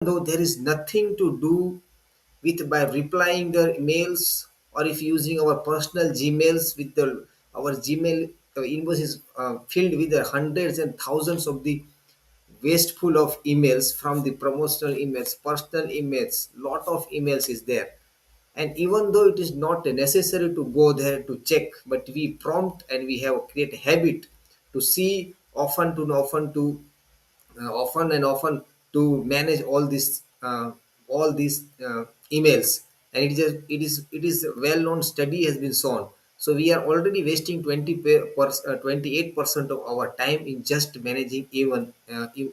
though there is nothing to do with by replying the emails, or if using our personal gmails with the our gmail inbox is filled with the hundreds and thousands of the wasteful of emails, from the promotional emails, personal emails, lot of emails is there. And even though it is not necessary to go there to check, but we prompt and we have create habit to see often and often to manage all these emails. And it is a well known study has been shown. So we are already wasting 28% of our time in just managing even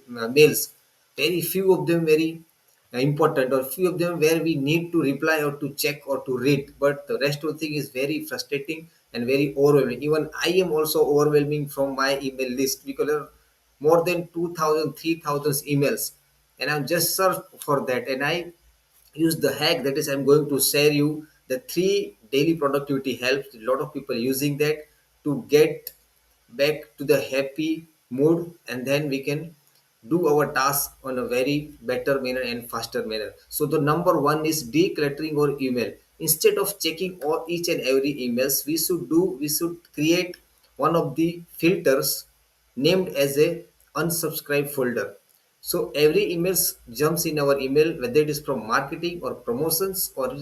mails. Very few of them very important, or few of them where we need to reply or to check or to read, but the rest of the thing is very frustrating and very overwhelming. Even I am also overwhelming from my email list, because there are more than 2000, 3000 emails, and I'm just search for that. And I use the hack, that is I'm going to share you the three daily productivity helps. A lot of people using that to get back to the happy mood, and then we can do our task on a very better manner and faster manner. So the number one is decluttering our email. Instead of checking all each and every emails, we should create one of the filters named as a unsubscribe folder. So every email jumps in our email, whether it is from marketing or promotions, or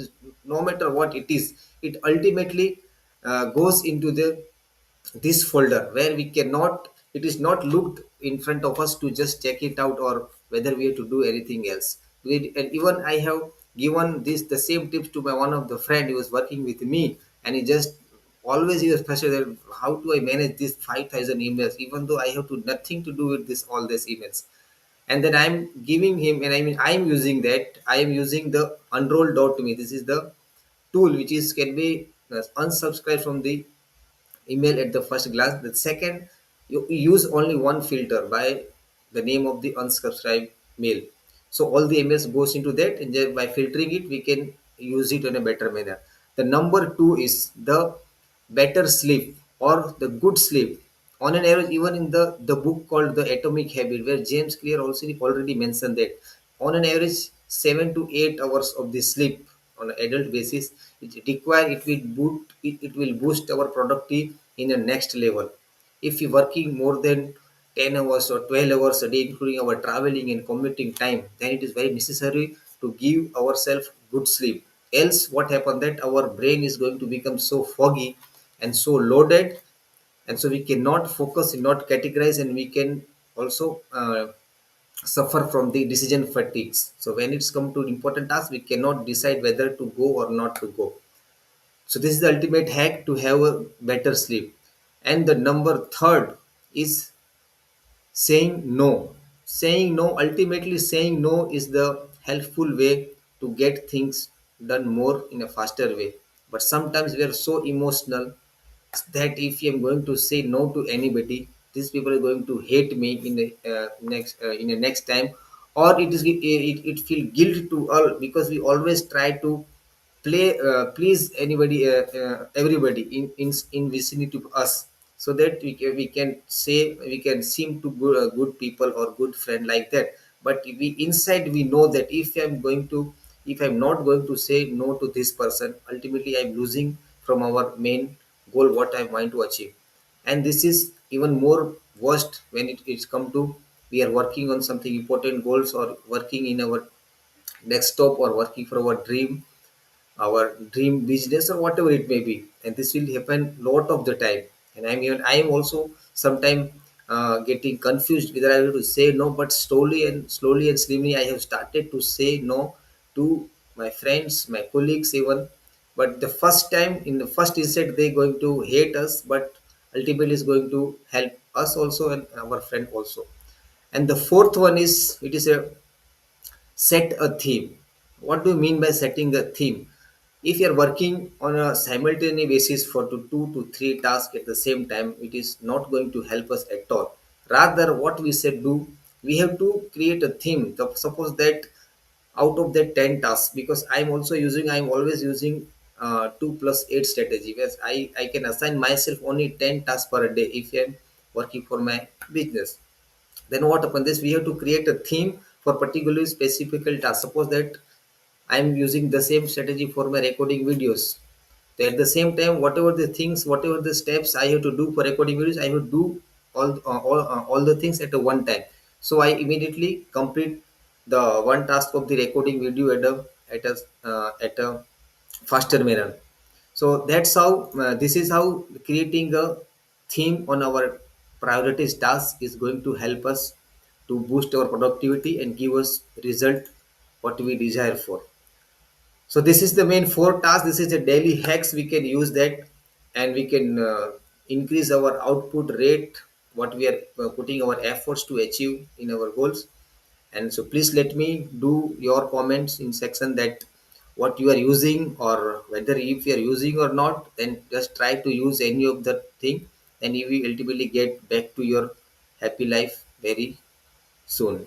no matter what it is, it ultimately goes into the this folder where we cannot, it is not looked in front of us to just check it out, or whether we have to do anything else. And even I have given this the same tips to my one of the friend who was working with me, and he just always he was frustrated, how do I manage these 5,000 emails even though I have to nothing to do with this all these emails. And then I'm giving him, and I mean I'm using that, I am using the unroll.me. This is the tool which is can be unsubscribe from the email at the first glance. The second, you use only one filter by the name of the unsubscribed mail. So all the emails goes into that, and then by filtering it, we can use it in a better manner. The number two is the better sleep or the good sleep. On an average, even in the book called The Atomic Habit, where James Clear also already mentioned that on an average 7 to 8 hours of the sleep on an adult basis, it will boost our productivity in the next level. If we working more than 10 hours or 12 hours a day, including our traveling and commuting time, then it is very necessary to give ourselves good sleep. Else, what happens that our brain is going to become so foggy and so loaded, and so we cannot focus, not categorize, and we can also suffer from the decision fatigues. So when it's come to important tasks, we cannot decide whether to go or not to go. So this is the ultimate hack to have a better sleep. And the number third is saying no. Saying no, ultimately saying no is the helpful way to get things done more in a faster way. But sometimes we are so emotional that if I'm going to say no to anybody, these people are going to hate me in the next time, or it feel guilt to all, because we always try to please everybody in vicinity to us, so that we can seem to good people or good friend like that. But we inside we know that if I'm not going to say no to this person, ultimately I'm losing from our main goal what I want to achieve. And this is even more worst when it's come to we are working on something important goals, or working in our desktop, or working for our dream business, or whatever it may be. And this will happen lot of the time. And I am also sometime getting confused whether I will to say no, but slowly and slowly I have started to say no to my friends, my colleagues even. But the first time, in the first instant, they going to hate us, but ultimately is going to help us also and our friend also. And the fourth one is, it is a set a theme. What do you mean by setting a theme? If you are working on a simultaneous basis for two to three tasks at the same time, it is not going to help us at all. Rather, what we said do, we have to create a theme. Suppose that out of that 10 tasks, because I'm always using 2 plus 8 strategy, where I can assign myself only 10 tasks per day if I'm working for my business. Then what happens is we have to create a theme for particularly specific task. Suppose that I'm using the same strategy for my recording videos. So at the same time, whatever the things, whatever the steps I have to do for recording videos, I will do all the things at a one time. So I immediately complete the one task of the recording video at a faster manner. So that's how this is how creating a theme on our priorities task is going to help us to boost our productivity and give us result what we desire for. So this is the main four tasks. This is the daily hacks. We can use that, and we can increase our output rate. What we are putting our efforts to achieve in our goals. And so please let me do your comments in section that what you are using, or whether if you are using or not. Then just try to use any of the thing, and you will ultimately get back to your happy life very soon.